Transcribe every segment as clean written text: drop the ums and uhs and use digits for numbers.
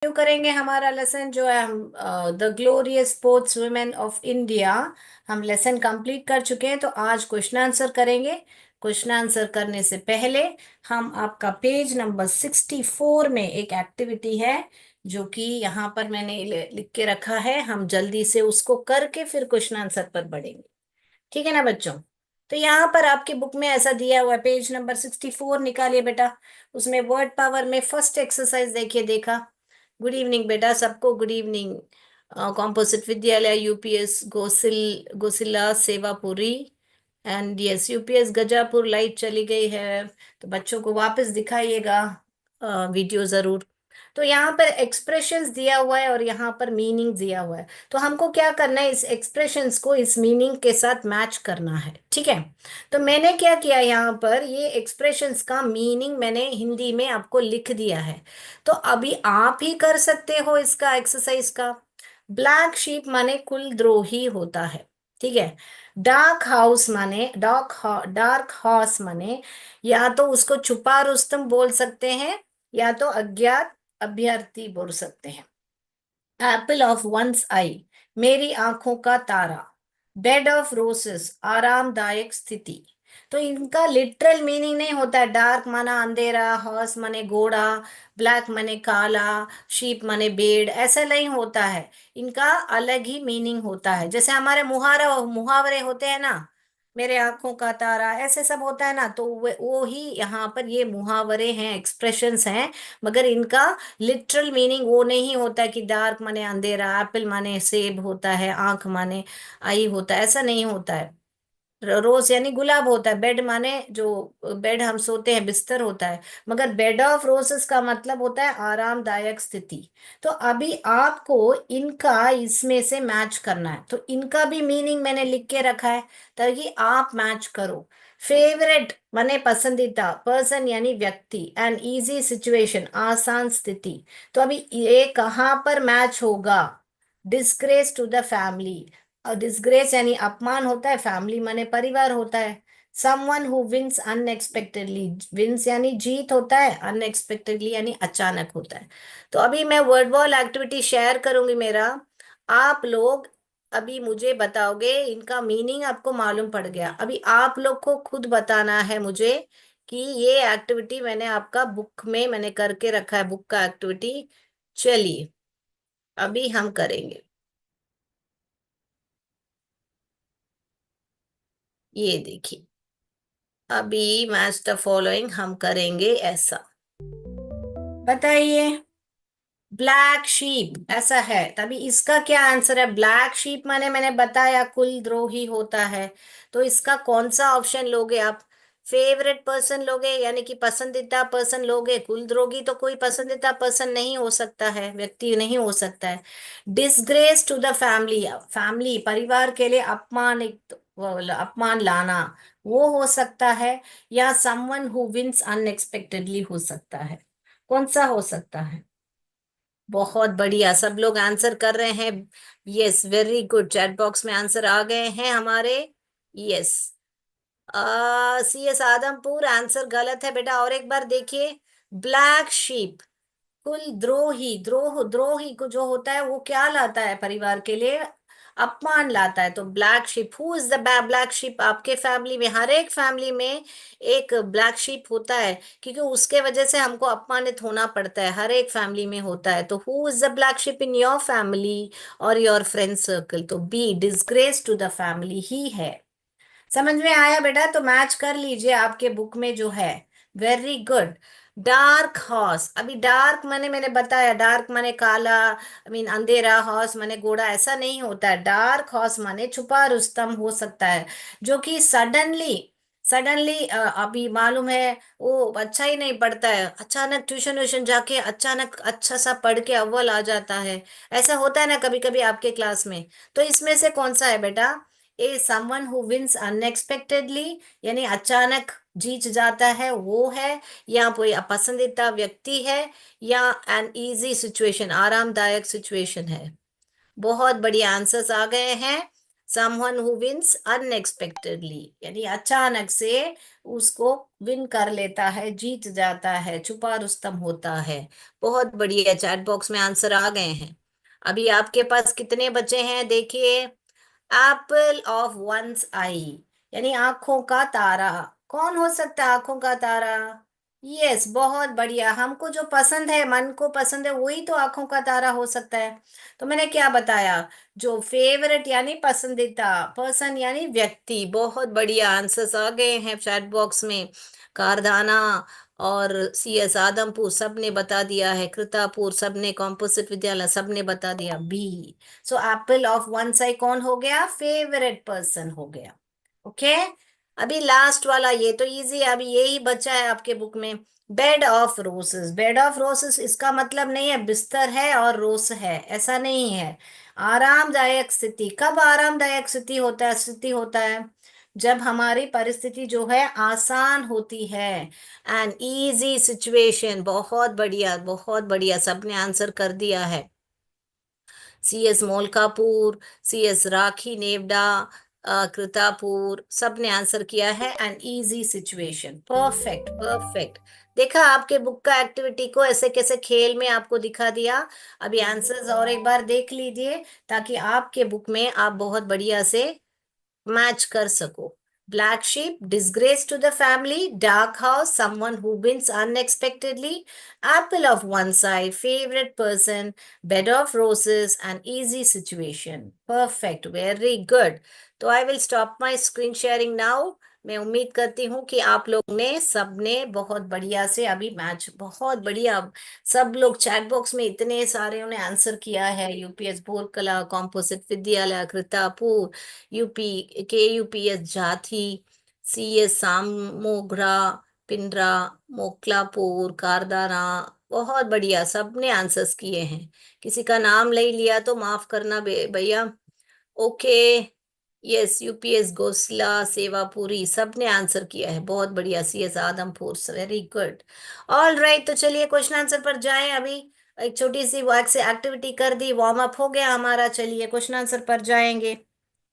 शुरू करेंगे हमारा लेसन जो है। हम the glorious sports women of India हम लेसन कंप्लीट कर चुके हैं। तो आज क्वेश्चन आंसर करेंगे। क्वेश्चन आंसर करने से पहले हम आपका पेज नंबर 64 में एक एक्टिविटी है जो कि यहाँ पर मैंने लिख के रखा है। हम जल्दी से उसको करके फिर क्वेश्चन आंसर पर बढ़ेंगे। ठीक है ना बच्चों? तो यहाँ पर आपके बुक में ऐसा दिया हुआ है, पेज नंबर 64 निकालिए बेटा। उसमें वर्ड पावर में फर्स्ट एक्सरसाइज देखिए। देखा? गुड इवनिंग बेटा सबको, गुड इवनिंग। कॉम्पोजिट विद्यालय UPS Gosila Sevapuri and yes UPS Gajapur light चली गई है, तो बच्चों को वापस दिखाइएगा वीडियो जरूर। तो यहाँ पर एक्सप्रेशंस दिया हुआ है और यहाँ पर मीनिंग दिया हुआ है। तो हमको क्या करना है, इस एक्सप्रेशंस को इस मीनिंग के साथ मैच करना है। ठीक है? तो मैंने क्या किया, यहाँ पर ये एक्सप्रेशंस का मीनिंग मैंने हिंदी में आपको लिख दिया है। तो अभी आप ही कर सकते हो इसका एक्सरसाइज का। ब्लैक शीप माने कुलद्रोही होता है। ठीक है? डार्क हाउस माने डार्क हॉर्स माने या तो उसको छुपा रुस्तम बोल सकते हैं या तो अज्ञात अभ्यर्थी बोल सकते हैं। एप्पल ऑफ वंस आई मेरी आंखों का तारा। बेड ऑफ रोसेस आरामदायक स्थिति। तो इनका लिटरल मीनिंग नहीं होता है। डार्क माना अंधेरा, हॉर्स माने घोड़ा, ब्लैक माने काला, शीप माने भेड़, ऐसा नहीं होता है। इनका अलग ही मीनिंग होता है। जैसे हमारे मुहावरे होते हैं ना, मेरे आंखों का तारा, ऐसे सब होता है ना, तो वो ही यहाँ पर ये मुहावरे हैं, एक्सप्रेशंस हैं। मगर इनका लिटरल मीनिंग वो नहीं होता कि डार्क माने अंधेरा, एप्पल माने सेब होता है, आंख माने आई होता है, ऐसा नहीं होता है। रोज यानी गुलाब होता है, बेड माने जो बेड हम सोते हैं बिस्तर होता है। मगर बेड ऑफ रोसेस का मतलब होता है आरामदायक स्थिति। तो अभी आपको इनका इसमें से मैच करना है। तो इनका भी मीनिंग मैंने लिख के रखा है ताकि आप मैच करो। फेवरेट माने पसंदीदा, पर्सन यानी व्यक्ति, एंड इजी सिचुएशन आसान स्थिति। तो अभी ये कहाँ पर मैच होगा? Disgrace to the family. Disgrace यानी अपमान होता है, फैमिली माने परिवार होता है। Someone who wins unexpectedly, wins यानी जीत होता है, अनएक्सपेक्टेडली यानी अचानक होता है। तो अभी मैं वर्ड वॉल एक्टिविटी शेयर करूंगी मेरा। आप लोग अभी मुझे बताओगे, इनका मीनिंग आपको मालूम पड़ गया। अभी आप लोग को खुद बताना है मुझे कि ये एक्टिविटी मैंने आपका बुक में मैंने करके रखा है, बुक का एक्टिविटी। चलिए अभी हम करेंगे। ये देखिए, अभी मैच द फॉलोइंग हम करेंगे ऐसा। बताइए। ब्लैक शीप ऐसा है, तभी इसका क्या आंसर है? ब्लैक शीप माने मैंने बताया कुलद्रोही होता है। तो इसका कौन सा ऑप्शन लोगे आप? फेवरेट पर्सन लोगे यानी कि पसंदीदा पर्सन लोगे? कुलद्रोही तो कोई पसंदीदा पर्सन नहीं हो सकता है, व्यक्ति नहीं हो सकता है। Disgrace to the family, family परिवार के लिए अपमान, अपमान लाना, वो हो सकता है। या समवन हु विंस अनएक्सपेक्टेडली हो सकता है। कौन सा हो सकता है? बहुत बढ़िया, सब लोग आंसर कर रहे हैं। Yes very good, chat box में आंसर आ गए हैं हमारे। Yes. C S Adampur answer गलत है बेटा, और एक बार देखिए। ब्लैक शीप कुल द्रोही, द्रोही को जो होता है वो क्या लाता है परिवार के लिए? अपमान लाता है। तो black ship, who is the black ship? आपके फैमिली में, हर एक फैमिली में एक ब्लैक शिप होता है, क्योंकि उसके वजह से हमको अपमानित होना पड़ता है, हर एक फैमिली में होता है। तो who is the black sheep in your family or your friend circle? तो B, disgrace to the family ही है। समझ में आया बेटा? तो मैच कर लीजिए आपके बुक में जो है। Very good. डार्क हॉर्स, अभी डार्क माने मैंने बताया, डार्क माने काला, आई मीन अंधेरा, हॉर्स माने घोड़ा, ऐसा नहीं होता है। डार्क हॉर्स माने छुपा रुस्तम हो सकता है, जो कि सडनली सडनली अभी मालूम है वो अच्छा ही नहीं पढ़ता है, अचानक ट्यूशन व्यूशन जाके अचानक अच्छा सा पढ़ के अव्वल आ जाता है। ऐसा होता है ना कभी कभी आपके क्लास में। तो इसमें से कौन सा है बेटा? ए, समवन हु विंस अनएक्सपेक्टेडली यानी अचानक जीत जाता है, वो है। या कोई पसंदीदा व्यक्ति है, या एन इजी सिचुएशन आरामदायक सिचुएशन है। बहुत बढ़िया आंसर्स आ गए हैं। समवन हु विंस अनएक्सपेक्टेडली, यानी अचानक से उसको विन कर लेता है, जीत जाता है, छुपा रुस्तम होता है। बहुत बढ़िया, चैट बॉक्स में आंसर आ गए हैं। अभी आपके पास कितने बचे हैं देखिए। एप्पल ऑफ वंस आई, यानी आंखों का तारा। कौन हो सकता है आंखों का तारा? यस, बहुत बढ़िया। हमको जो पसंद है, मन को पसंद है, वही तो आंखों का तारा हो सकता है। तो मैंने क्या बताया? जो फेवरेट यानी पसंदीदा, पर्सन यानी व्यक्ति। बहुत बढ़िया, आंसर्स आ गए हैं चैट बॉक्स में। कारदाना और CS आदमपुर सब ने बता दिया है, कृतापुर सब ने, कॉम्पोजिट विद्यालय सब ने बता दिया B. So apple of one side कौन हो गया? फेवरेट पर्सन हो गया। ओके। अभी लास्ट वाला, ये तो इजी है, अभी यही बचा है आपके बुक में। Bed of रोसेस। बेड ऑफ रोसेस इसका मतलब नहीं है बिस्तर है और रोस है, ऐसा नहीं है। आरामदायक स्थिति। कब आरामदायक स्थिति होता है? जब हमारी परिस्थिति जो है आसान होती है। An easy situation. बहुत बढ़िया, बहुत बढ़िया, सबने आंसर कर दिया है। CS मोलकापुर, CS राखी नेवडा, कृतापुर, सबने आंसर किया है an easy situation. Perfect, perfect. देखा, आपके बुक का एक्टिविटी को ऐसे कैसे खेल में आपको दिखा दिया। अभी आंसर्स और एक बार देख लीजिए, ताकि आपके बुक में आप बहुत बढ़िया से मैच कर सको। Black sheep, disgrace to the family, dark house, someone who wins unexpectedly, apple of one eye, favorite person, bed of roses, an easy situation. Perfect, very good. तो I will stop my screen sharing now. मैं उम्मीद करती हूँ कि आप लोग ने सबने बहुत बढ़िया से अभी मैच, बहुत बढ़िया। सब लोग चैट बॉक्स में इतने सारे उन्हें आंसर किया है। UPS बोरकला, कॉम्पोजिट विद्यालय कृतापुर, KUPS जाथी, CS सामोग्रा, पिंडरा, मोकलापुर, कारदाना। बहुत बढ़िया, सबने आंसर्स किए हैं। किसी का नाम ले लिया तो माफ करना भैया। ओके। यस, UPS घोसला, सेवापुरी, सबने आंसर किया है। बहुत बढ़िया। CS Adampur, very good. All right, तो चलिए क्वेश्चन आंसर पर जाएं अभी। एक छोटी सी वॉक से एक्टिविटी कर दी, वार्म अप हो गया हमारा। चलिए क्वेश्चन आंसर पर जाएंगे।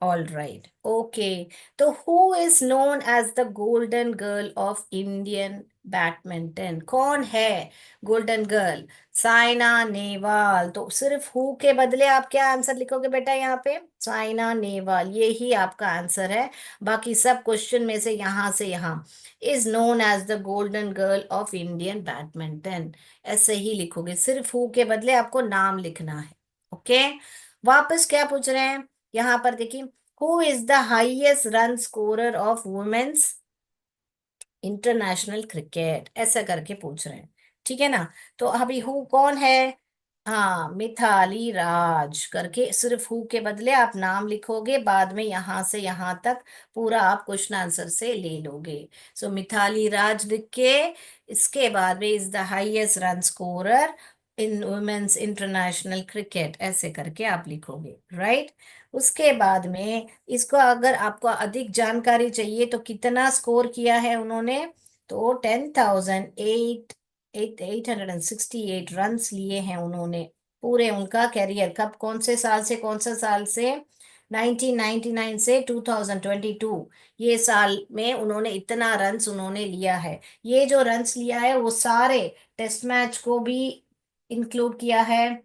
All right, okay. तो who is known as the golden girl of Indian badminton? कौन है गोल्डन गर्ल? साइना नेहवाल। तो सिर्फ हु के बदले आप क्या आंसर लिखोगे बेटा यहाँ पे? साइना नेहवाल, ये ही आपका आंसर है। बाकी सब क्वेश्चन में से यहाँ से यहाँ, is known as the golden girl of Indian badminton, ऐसे ही लिखोगे। सिर्फ हु के बदले आपको नाम लिखना है। ओके। वापस क्या पूछ रहे हैं यहाँ पर देखिए। Who is the highest run scorer of women's international cricket, ऐसा करके पूछ रहे हैं। ठीक है ना? तो अभी हु कौन है? हाँ, मिथाली राज करके सिर्फ हु के बदले आप नाम लिखोगे, बाद में यहां से यहां तक पूरा आप क्वेश्चन आंसर से ले लोगे। सो मिथाली राज लिख के, इसके बाद में is the highest run scorer in women's international cricket, ऐसे करके आप लिखोगे, राइट। उसके बाद में इसको अगर आपको अधिक जानकारी चाहिए तो कितना स्कोर किया है उन्होंने? तो 10,868 रन लिए हैं उन्होंने। पूरे उनका कैरियर, कब, कौन से साल से कौन सा साल से? 1999 से 2022, ये साल में उन्होंने इतना रन्स उन्होंने लिया है। ये जो रन्स लिया है वो सारे टेस्ट मैच को भी इंक्लूड किया है,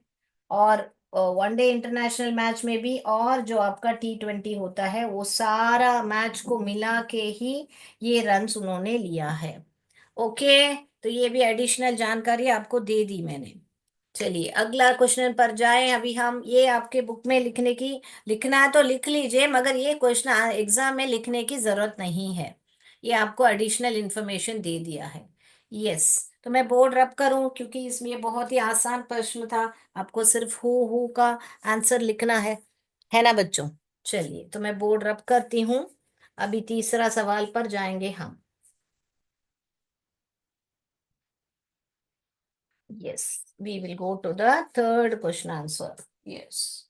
और वनडे इंटरनेशनल मैच में भी, और जो आपका T20 होता है, वो सारा मैच को मिला के ही ये रन्स उन्होंने लिया है। ओके। तो ये भी एडिशनल जानकारी आपको दे दी मैंने। चलिए अगला क्वेश्चन पर जाएं अभी हम। ये आपके बुक में लिखना है तो लिख लीजिए, मगर ये क्वेश्चन एग्जाम में लिखने की जरूरत नहीं है। ये आपको एडिशनल इंफॉर्मेशन दे दिया है। यस। तो मैं बोर्ड रब करूं, क्योंकि इसमें ये बहुत ही आसान प्रश्न था। आपको सिर्फ हु का आंसर लिखना है ना बच्चों? चलिए, तो मैं बोर्ड रब करती हूँ। अभी तीसरा सवाल पर जाएंगे हम। Yes, we will go to the third question answer. Yes.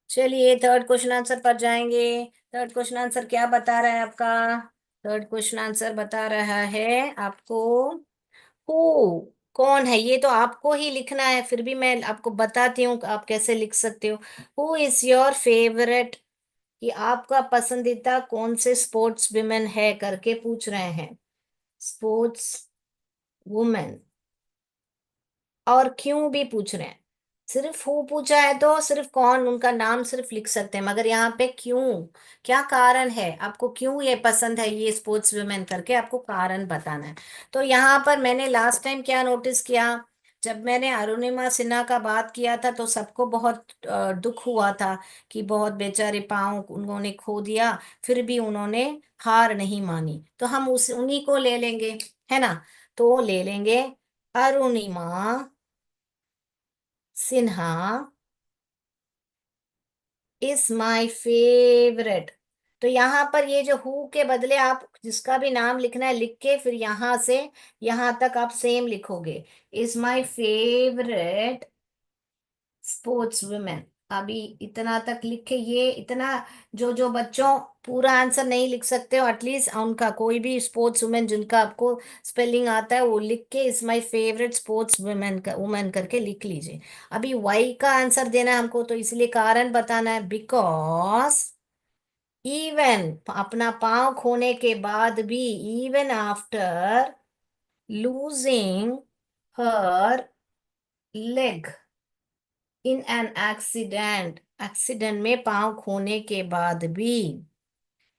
चलिए थर्ड क्वेश्चन आंसर पर जाएंगे। थर्ड क्वेश्चन आंसर क्या बता रहा है आपका? थर्ड क्वेश्चन आंसर बता रहा है आपको, हु कौन है, ये तो आपको ही लिखना है, फिर भी मैं आपको बताती हूँ आप कैसे लिख सकते हो। हु इज योर फेवरेट, कि आपका पसंदीदा कौन से स्पोर्ट्स विमेन है करके पूछ रहे हैं। स्पोर्ट्स वुमेन, और क्यों भी पूछ रहे हैं। सिर्फ हु पूछा है तो सिर्फ कौन, उनका नाम सिर्फ लिख सकते हैं, मगर यहाँ पे क्यों, क्या कारण है, आपको क्यों ये पसंद है ये स्पोर्ट्स वुमेन करके आपको कारण बताना है। तो यहाँ पर मैंने लास्ट टाइम क्या नोटिस किया, जब मैंने अरुणिमा सिन्हा का बात किया था तो सबको बहुत दुख हुआ था कि बहुत बेचारे पाँव उन्होंने खो दिया, फिर भी उन्होंने हार नहीं मानी, तो हम उस उन्हीं को ले लेंगे, है ना। तो ले लेंगे Arunima Sinha is my favourite. तो यहाँ पर ये जो हु के बदले आप जिसका भी नाम लिखना है लिख के फिर यहां से यहां तक आप सेम लिखोगे, is my favourite sports women. अभी इतना तक लिखे, ये इतना, जो जो बच्चों पूरा आंसर नहीं लिख सकते हो एटलीस्ट उनका कोई भी स्पोर्ट्स वुमेन जिनका आपको स्पेलिंग आता है वो लिख के is my favourite sports women का वुमेन करके लिख लीजिए। अभी वाई का आंसर देना है हमको, तो इसलिए कारण बताना है, बिकॉज इवन अपना पांव खोने के बाद भी, even after losing her leg in an accident, accident में पांव खोने के बाद भी,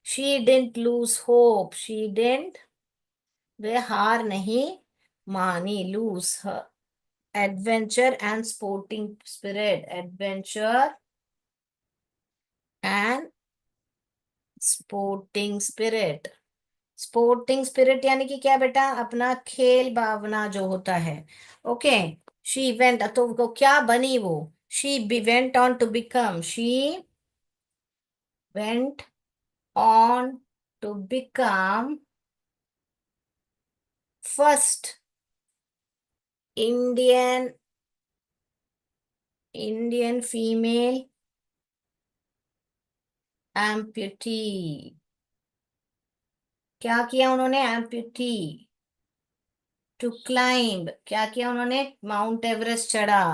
she didn't lose hope, she didn't, वे हार नहीं मानी, lose adventure and sporting spirit, adventure and sporting spirit. Sporting spirit यानी कि क्या बेटा, अपना खेल भावना जो होता है। ओके, शी वेंट, तो वो क्या बनी वो, she went on to become, she went on to become first Indian female amputee। क्या किया उन्होंने, एम्प्यूटी टू क्लाइंब, क्या किया उन्होंने, माउंट एवरेस्ट चढ़ा,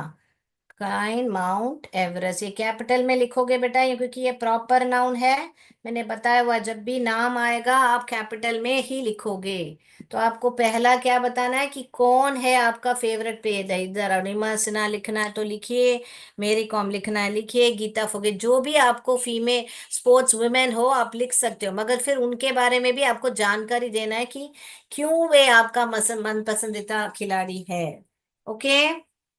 क्लाइम माउंट एवरेस्ट। ये कैपिटल में लिखोगे बेटा, ये क्योंकि ये प्रॉपर नाउन है, मैंने बताया हुआ जब भी नाम आएगा आप कैपिटल में ही लिखोगे। तो आपको पहला क्या बताना है कि कौन है आपका फेवरेट पेज है, इधर अरुणिमा सिन्हा लिखना है तो लिखिए, मेरी कॉम लिखना है लिखिए, गीता फोगे, जो भी आपको फीमेल स्पोर्ट्स वुमेन हो आप लिख सकते हो, मगर फिर उनके बारे में भी आपको जानकारी देना है कि क्यों वे आपका मन पसंदीदा खिलाड़ी है। Okay,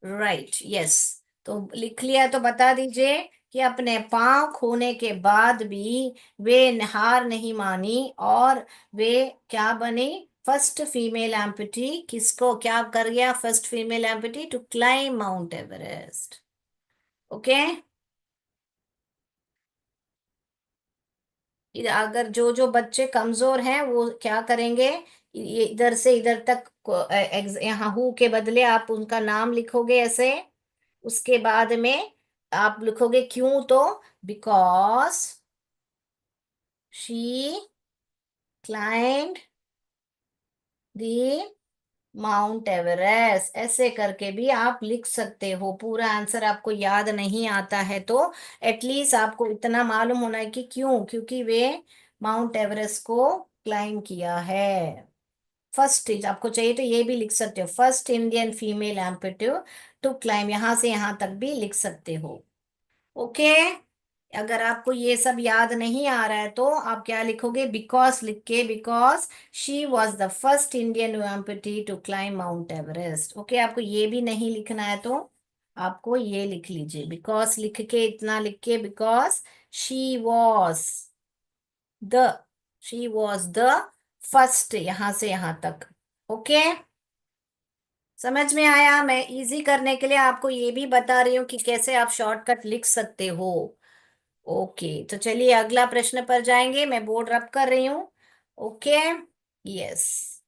right, yes. तो लिख लिया तो बता दीजिए कि अपने पांव खोने के बाद भी वे हार नहीं मानी, और वे क्या बनी, फर्स्ट फीमेल एम्पुटी, किसको क्या कर गया, first female amputee to climb Mount Everest. Okay, अगर जो जो बच्चे कमजोर हैं वो क्या करेंगे, ये इधर से इधर तक यहाँ हु के बदले आप उनका नाम लिखोगे ऐसे, उसके बाद में आप लिखोगे क्यों, तो because she climbed the mount Everest, ऐसे करके भी आप लिख सकते हो। पूरा आंसर आपको याद नहीं आता है तो एटलीस्ट आपको इतना मालूम होना है कि क्यों, क्योंकि वे माउंट एवरेस्ट को क्लाइम किया है। फर्स्ट, आपको चाहिए तो ये भी लिख सकते हो, first Indian female amputee to climb, यहां से यहां तक भी लिख सकते हो। ओके, अगर आपको ये सब याद नहीं आ रहा है तो आप क्या लिखोगे, बिकॉज लिख के, because she was the first Indian amputee to climb Mount Everest. Okay, आपको ये भी नहीं लिखना है तो आपको ये लिख लीजिए, बिकॉज लिख के, इतना लिख के, because she was the she was the first, यहां से यहां तक। ओके, समझ में आया। मैं इजी करने के लिए आपको ये भी बता रही हूँ कि कैसे आप शॉर्टकट लिख सकते हो। ओके, तो चलिए अगला प्रश्न पर जाएंगे, मैं बोर्ड रब कर रही हूँ। ओके, यस,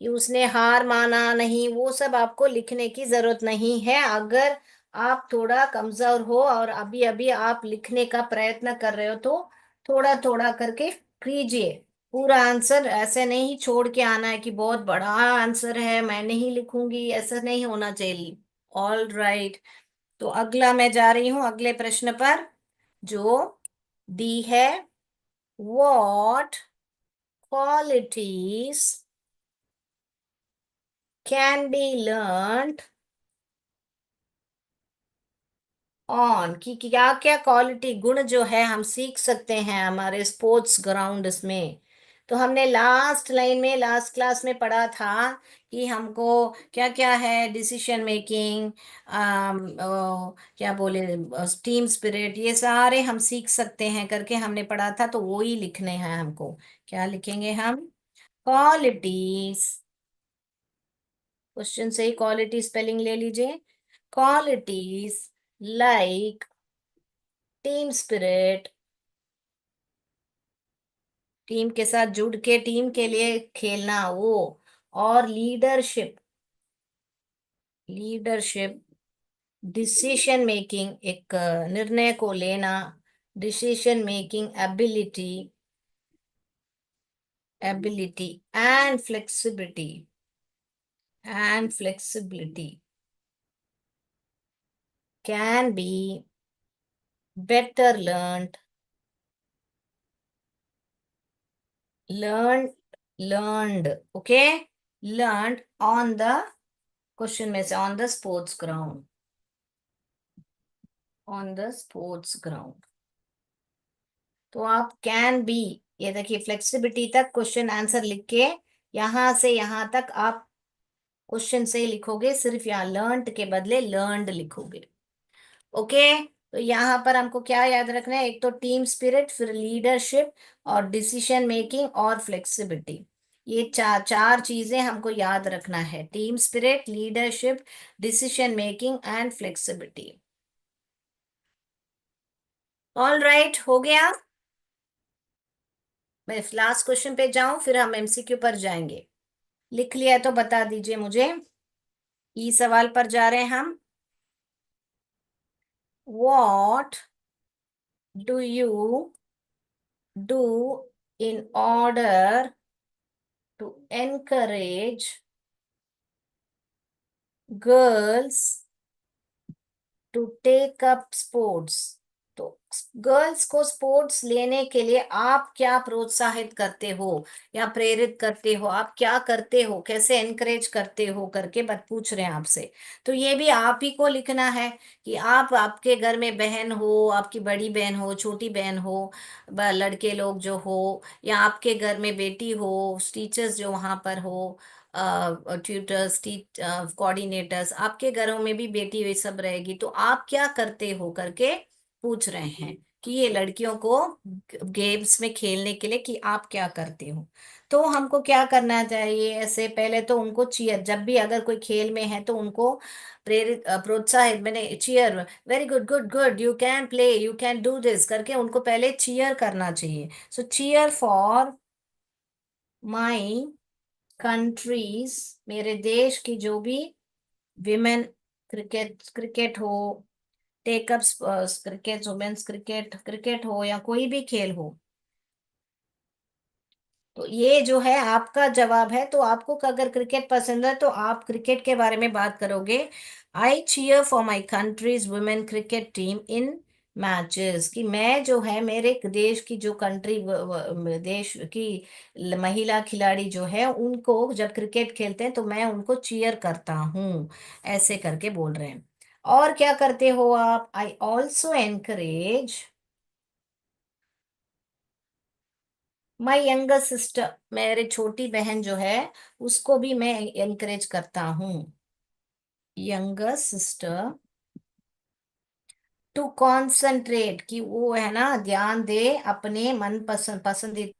कि उसने हार माना नहीं, वो सब आपको लिखने की जरूरत नहीं है। अगर आप थोड़ा कमजोर हो और अभी अभी आप लिखने का प्रयत्न कर रहे हो तो थोड़ा थोड़ा करके कीजिए। पूरा आंसर ऐसे नहीं छोड़ के आना है कि बहुत बड़ा आंसर है मैं नहीं लिखूंगी, ऐसा नहीं होना चाहिए। All right. तो अगला मैं जा रही हूं अगले प्रश्न पर, जो दी है। What qualities can be learned on, कि क्या क्या क्वालिटी गुण जो है हम सीख सकते हैं हमारे स्पोर्ट्स ग्राउंड में। तो हमने लास्ट लाइन में लास्ट क्लास में पढ़ा था कि हमको क्या क्या है, डिसीजन मेकिंग, क्या बोले, टीम स्पिरिट, ये सारे हम सीख सकते हैं करके हमने पढ़ा था। तो वो ही लिखने हैं हमको। क्या लिखेंगे हम? क्वालिटीज। क्वेश्चन से ही क्वालिटी स्पेलिंग ले लीजिए। Qualities like team spirit, team के साथ जुड़ के टीम के लिए खेलना वो, और लीडरशिप, लीडरशिप, डिसीजन मेकिंग, एक निर्णय को लेना, decision making ability, ability and flexibility, and flexibility can be better learned, learn learned, okay, learned on the, question में से on the sports ground, on the sports ground. तो आप can be, ये देखिए फ्लेक्सिबिलिटी तक क्वेश्चन आंसर लिख के यहां से यहां तक आप क्वेश्चन से ही लिखोगे, सिर्फ यहाँ लर्नड के बदले लर्नड लिखोगे। ओके। तो यहाँ पर हमको क्या याद रखना है? एक तो टीम स्पिरिट, फिर लीडरशिप, और डिसीजन मेकिंग, और फ्लेक्सिबिलिटी। ये चार चार चीजें हमको याद रखना है, team spirit, leadership, decision making and flexibility. All right, हो गया। मैं लास्ट क्वेश्चन पे जाऊं फिर हम एमसीक्यू पर जाएंगे। लिख लिया है तो बता दीजिए मुझे। ई सवाल पर जा रहे हैं हम। What do you do in order to encourage girls to take up sports? तो गर्ल्स को स्पोर्ट्स लेने के लिए आप क्या प्रोत्साहित करते हो या प्रेरित करते हो, आप क्या करते हो, कैसे एनकरेज करते हो करके बात पूछ रहे हैं आपसे। तो ये भी आप ही को लिखना है कि आप, आपके घर में बहन हो, आपकी बड़ी बहन हो, छोटी बहन हो, लड़के लोग जो हो, या आपके घर में बेटी हो, टीचर्स जो वहां पर हो, ट्यूटर्स, कोऑर्डिनेटर्स, आपके घरों में भी बेटी ये सब रहेगी, तो आप क्या करते हो करके पूछ रहे हैं कि ये लड़कियों को गेम्स में खेलने के लिए कि आप क्या करते हो। तो हमको क्या करना चाहिए? ऐसे पहले तो उनको चीयर, जब भी अगर कोई खेल में है तो उनको प्रेरित, प्रोत्साहित, मैंने cheer, very good, good good, you can play, you can do this करके उनको पहले चीयर करना चाहिए। So cheer for my country's, मेरे देश की जो भी विमेन, क्रिकेट, क्रिकेट हो, take up cricket, women's cricket, cricket हो या कोई भी खेल हो। तो ये जो है आपका जवाब है। तो आपको अगर क्रिकेट पसंद है तो आप क्रिकेट के बारे में बात करोगे। I cheer for my country's women cricket team in matches, कि मैं जो है मेरे देश की जो कंट्री, देश की महिला खिलाड़ी जो है उनको जब क्रिकेट खेलते हैं तो मैं उनको चीयर करता हूँ, ऐसे करके बोल रहे हैं। और क्या करते हो आप? I also encourage my younger sister, मेरे छोटी बहन जो है उसको भी मैं एनकरेज करता हूँ, यंगर सिस्टर टू कॉन्सेंट्रेट, कि वो है ना ध्यान दे अपने मन पसंद पसंदीदा,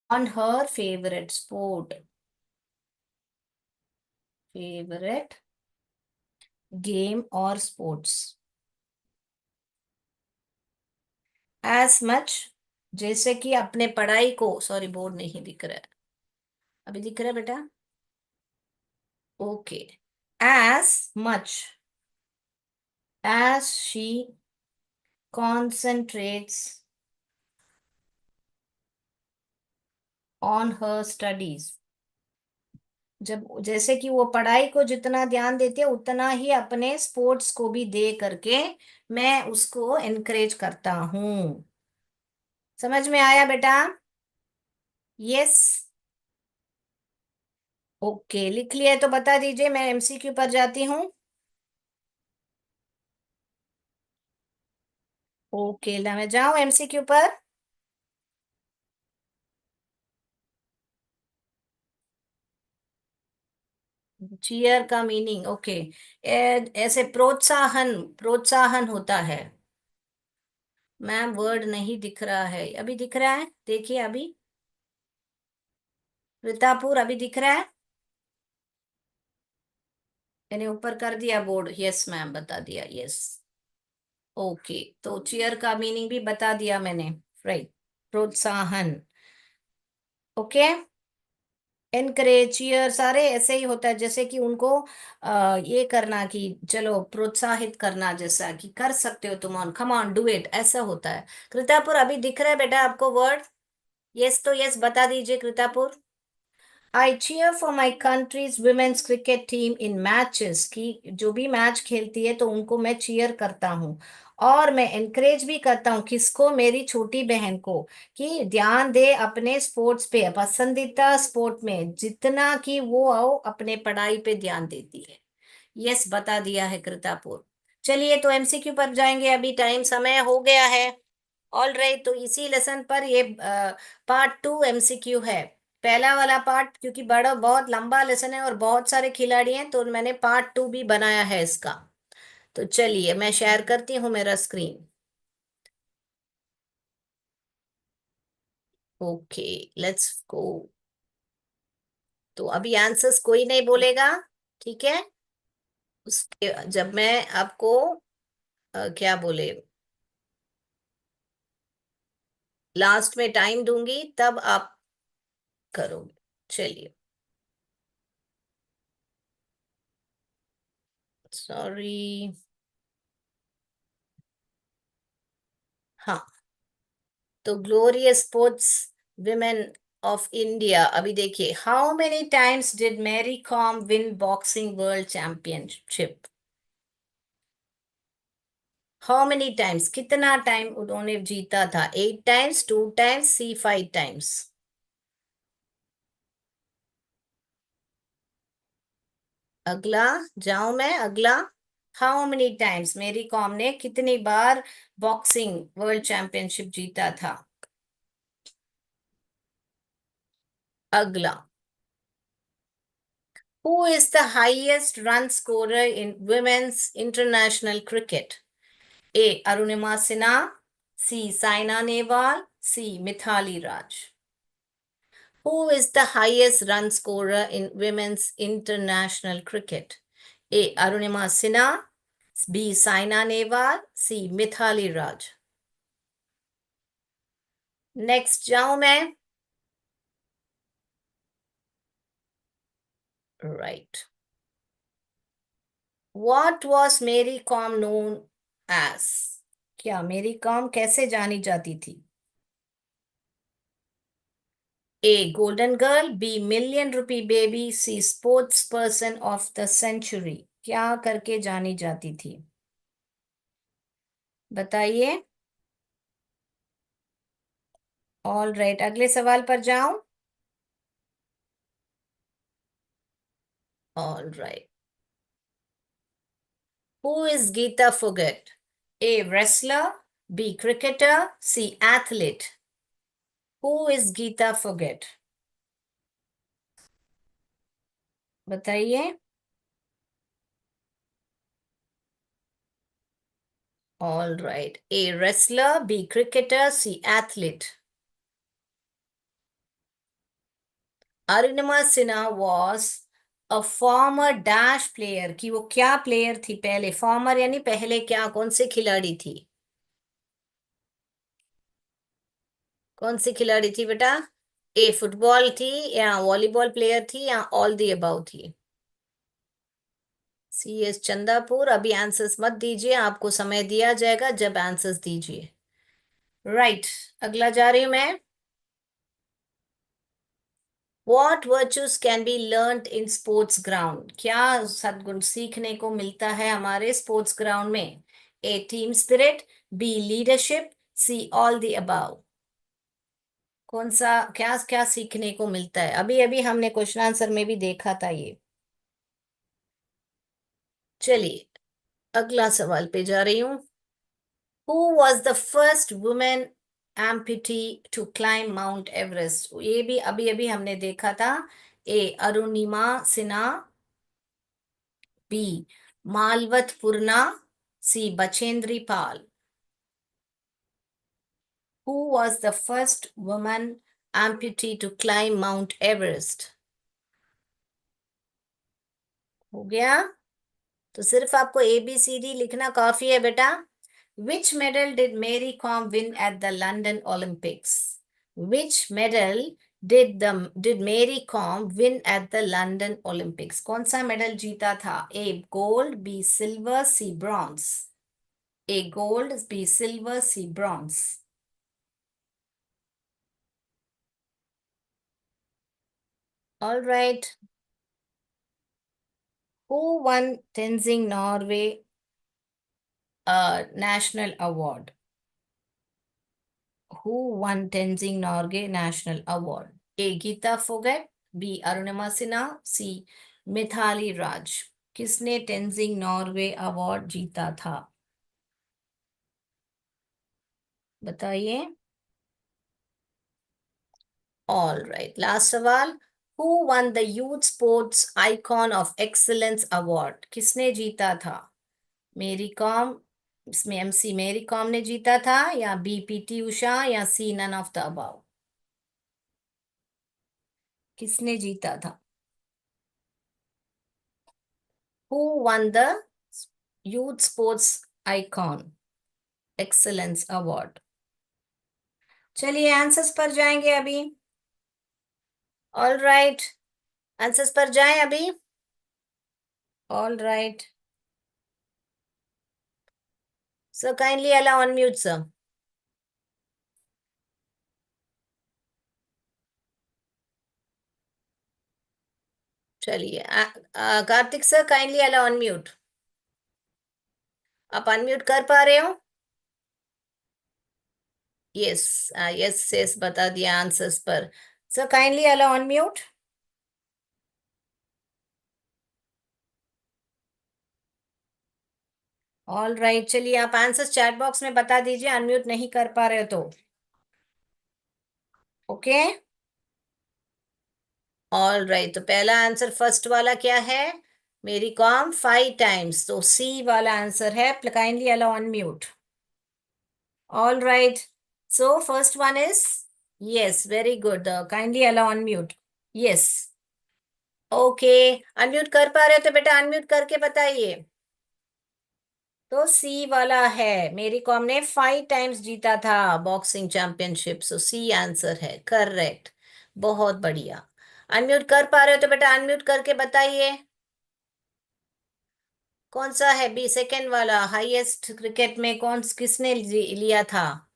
on her favourite sport, favourite game और स्पोर्ट्स, एज मच, जैसे कि अपने पढ़ाई को, सॉरी बोर्ड नहीं दिख रहा है, अभी दिख रहा है बेटा? Okay. As much as she concentrates on her studies. जब जैसे कि वो पढ़ाई को जितना ध्यान देती है उतना ही अपने स्पोर्ट्स को भी दे करके मैं उसको एनकरेज करता हूँ। समझ में आया बेटा? यस। ओके, लिख लिया है तो बता दीजिए, मैं एमसीक्यू पर जाती हूँ। ओके, ला मैं जाऊं एमसीक्यू पर। चीयर का मीनिंग, ओके, ऐसे प्रोत्साहन, प्रोत्साहन होता है। मैम वर्ड नहीं दिख रहा है, अभी दिख रहा है, देखिए अभी। रितापुर अभी दिख रहा है? मैंने ऊपर कर दिया बोर्ड, यस मैम बता दिया, यस। ओके, तो चीयर का मीनिंग भी बता दिया मैंने। राइट, प्रोत्साहन। ओके, एनकरेज, चीयर सारे ऐसे ही होता है, जैसे कि उनको ये करना कि चलो प्रोत्साहित करना, जैसा कि कर सकते हो तुम, on come on do it, ऐसा होता है। कृतापुर अभी दिख रहा है बेटा आपको वर्ड? यस तो यस बता दीजिए Kritapur. I cheer for my country's women's cricket team in matches, की जो भी मैच खेलती है तो उनको मैं चीयर करता हूँ। और मैं एनकरेज भी करता हूँ किसको, मेरी छोटी बहन को, कि ध्यान दे अपने स्पोर्ट्स पे, पसंदीदा स्पोर्ट में, जितना कि वो आओ अपने पढ़ाई पे ध्यान देती है। यस बता दिया है कृतापुर। चलिए तो एमसीक्यू पर जाएंगे, अभी टाइम समय हो गया है। ऑल राइट, तो इसी लेसन पर ये पार्ट 2 एमसीक्यू है। पहला वाला पार्ट क्योंकि बड़ा बहुत लंबा लेसन है और बहुत सारे खिलाड़ी हैं, तो मैंने पार्ट 2 भी बनाया है इसका। तो चलिए मैं शेयर करती हूँ मेरा स्क्रीन। Okay, let's go. तो अभी आंसर्स कोई नहीं बोलेगा, ठीक है? उसके जब मैं आपको क्या बोले, लास्ट में टाइम दूंगी तब आप करोगे। चलिए, सॉरी। हाँ, तो glorious sports women of India, अभी देखिए, how many times did Mary Kom win boxing world championship? How many times, कितना टाइम उन्होंने जीता था? 8 टाइम्स, 2 टाइम्स, सी 5 टाइम्स? अगला, जाऊं मैं अगला। हाउ मेनी टाइम्स मेरी कॉम ने कितनी बार बॉक्सिंग वर्ल्ड चैंपियनशिप जीता था? अगला, who is the highest run scorer in women's international cricket? A. Arunima Sinha, C. Saina Nehwal, C. Mithali Raj. Who is the highest run scorer in women's international cricket? A. Arunima Sinha, B. Saina Nehwal, C. Mithali Raj. Next जाऊं मैं? Right, what was मेरी Kom known as? क्या मेरी com कैसे जानी जाती थी? A. Golden Girl, B. Million Rupee Baby, C. Sports Person of the Century। क्या करके जानी जाती थी, बताइए? ऑल राइट, अगले सवाल पर जाऊं। All right, who is Geeta Phogat? A. Wrestler, B. Cricketer, C. Athlete। Who is Geeta Phogat, बताइए? All right, A. Wrestler, B. Cricketer, C. Athlete। Arunima Sinha was a former dash player, कि वो क्या प्लेयर थी पहले, फॉर्मर यानी पहले क्या, कौन सी खिलाड़ी थी? कौन सी खिलाड़ी थी बेटा? ए फुटबॉल थी, या वॉलीबॉल प्लेयर थी, या ऑल दी अबाउ थी? सी एस चंदापुर, अभी आंसर्स मत दीजिए, आपको समय दिया जाएगा जब आंसर्स दीजिए। राइट, अगला जा रही हूं मैं। What virtues can be learned in sports ground? क्या सद्गुण सीखने को मिलता है हमारे स्पोर्ट्स ग्राउंड में? A team spirit, B leadership, C all the above. कौन सा, क्या क्या सीखने को मिलता है? अभी अभी हमने क्वेश्चन आंसर में भी देखा था ये। चलिए अगला सवाल पे जा रही हूँ। Who was the first woman amputee to climb Mount Everest? ये भी अभी अभी हमने देखा था। A Arunima Sinha, B Malavath Purna, C Bachendri Pal. Who was the first woman amputee to climb Mount Everest? हो गया? तो सिर्फ आपको ए बी सी डी लिखना काफी है बेटा। Which medal did Mary Kom win at the London Olympics? Which medal did Mary Kom win at the London Olympics? कौन सा मेडल जीता था? A gold, B silver, C bronze. A gold, B silver, C bronze. All right. Who won Tenzing Norway National Award? Who won Tenzing Norgay National Award? A. Geeta Phogat, B. Arunima Sinha, C. Mithali Raj. किसने Tenzing Norgay award जीता था? बताइए। All right, last सवाल। Who won the youth sports icon of excellence award? किसने जीता था? मेरी com, इसमें एमसी मेरी कॉम ने जीता था, या बी पीटी उषा, या सी नन ऑफ द अबव? किसने जीता था? Who won the Youth Sports Icon Excellence Award? चलिए आंसर्स पर जाएंगे अभी। ऑल राइट, आंसर्स पर जाएं अभी। All right sir, kindly allow unmute sir. चलिए Kartik sir, kindly allow unmute. आप अनम्यूट कर पा रहे हो? यस, यस यस बता दिया आंसर्स पर। Sir kindly allow unmute. All right, चलिए आप आंसर्स चैट बॉक्स में बता दीजिए, अनम्यूट नहीं कर पा रहे हो तो। Okay, all right. तो पहला आंसर फर्स्ट वाला क्या है? मेरी कॉम 5 टाइम्स, तो सी वाला आंसर है। Kindly allow unmute. All right, so first one is yes, very good. Kindly allow unmute. Yes, okay. Unmute कर पा रहे हो तो बेटा अनम्यूट करके बताइए। तो सी वाला है, मेरी कॉम ने 5 टाइम्स जीता था बॉक्सिंग चैंपियनशिप, सो सी आंसर है करेक्ट। बहुत बढ़िया। अनम्यूट कर पा रहे हो तो बेटा अनम्यूट करके बताइए। कौन सा है? बी सेकेंड वाला, हाईएस्ट क्रिकेट में कौन, किसने लिया था?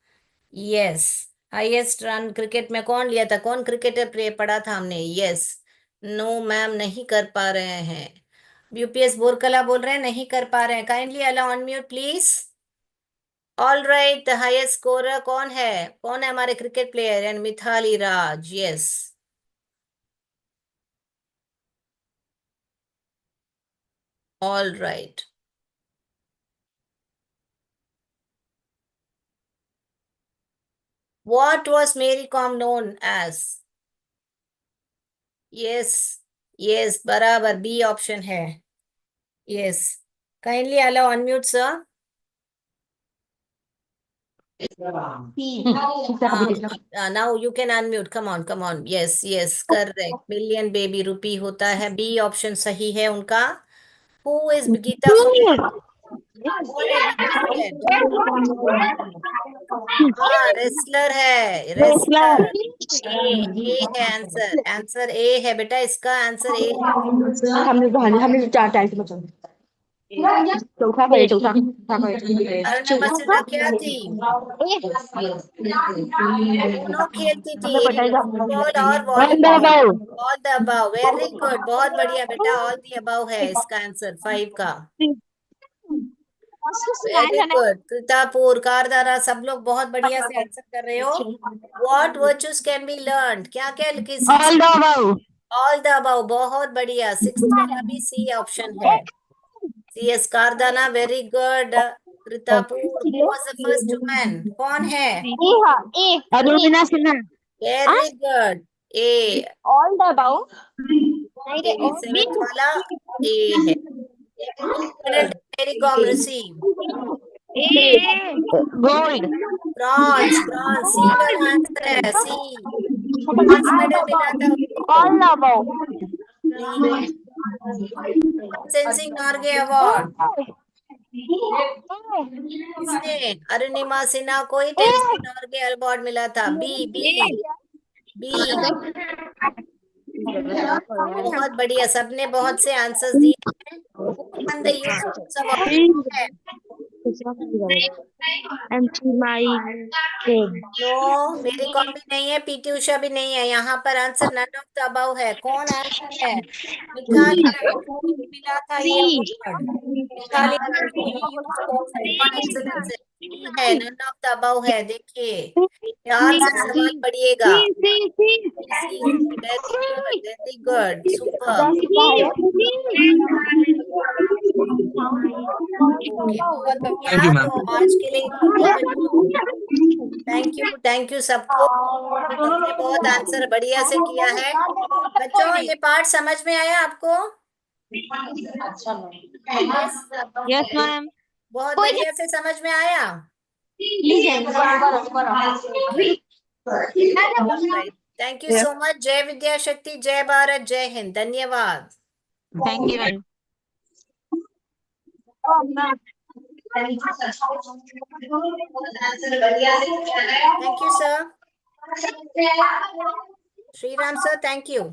यस, हाईएस्ट रन क्रिकेट में कौन लिया था? कौन क्रिकेटर प्ले पढ़ा था हमने? यस। नो मैम, नहीं कर पा रहे हैं। यूपीएस बोरकला बोल रहे हैं नहीं कर पा रहे हैं। Kindly allow unmute please. All right, the highest scorer कौन है? कौन है हमारे cricket player? And Mithali Raj, yes. All right, what was Mary Kom known as? Yes, yes बराबर, बी ऑप्शन है। Yes, kindly allow unmute sir. Now you can unmute, come on come on. Yes yes correct, million baby rupee होता है, B option सही है उनका। Who is Geeta Phogat? कौन है Gita forget? हाँ रेसलर है, रेसलर। ए, ए है आंसर, आंसर ए है बेटा, इसका आंसर ए है। हमने हमने 4 टाइम बचा। चौथा करे चौथा करे अरुणिमा सिन्हा क्या थी? दोनों खेलती थी, एक फुटबॉल और volleyball. All the above, very good, बहुत बढ़िया बेटा, ऑल द अबाव है इसका आंसर 5 का। वेरी गुड, कृतापुर, कारदारा, सब लोग बहुत बढ़िया से आंसर कर रहे हो। What virtues can be learn, क्या क्या सीख? All the above. All the above, बहुत बढ़िया, सिक्स्थ वाला भी सी ऑप्शन है। सी एस कारदाना, वेरी गुड। कृतापुर, who was the first woman, कौन है? Arunima Sinha. Very good, A. All the above नहीं रे ए सेवेंथ वाला ए है। Medal Mary Kom receive? Gold. Bronze, bronze, C वाला आंसर है, सी। ब्रॉन्ज मेडल मिला था उसको। All the about. Sensing Norgay award किसने? अरुणिमा सिन्हा को ही टेंसिंग नॉर्गे अवार्ड मिला था। B, B, B. बहुत बढ़िया, सबने बहुत से आंसर्स दिए हैं। Who won the youth sports award? कौन है? नो, मेरी कॉम भी नहीं है, पीटी उषा भी नहीं है, यहाँ पर answer none of the above है। कौन आंसर है? मिताली राज को भी मिला था ये अवार्ड। मिताली राज को ही यूथ स्पोर्ट्स आइकॉन एक्सीलेंस है, नन ऑफ द अबव है। देखिए, ध्यान से सवाल पढ़िएगा। C, very good, very good, super. Okay, बहुत थैंक बढ़िया, यू तो मैम। आज के लिए इतना ही बच्चों। थैंक यू सबको, सबने बहुत आंसर बढ़िया से किया है। बच्चों, ये पार्ट समझ में आया आपको? Yes, yes ma'am. बहुत बढ़िया से समझ में आया। Okay, alright, thank you so much. जय विद्या शक्ति, जय भारत, जय हिंद, धन्यवाद। Thank you ma'am. Thank you sir. Shriram sir, thank you.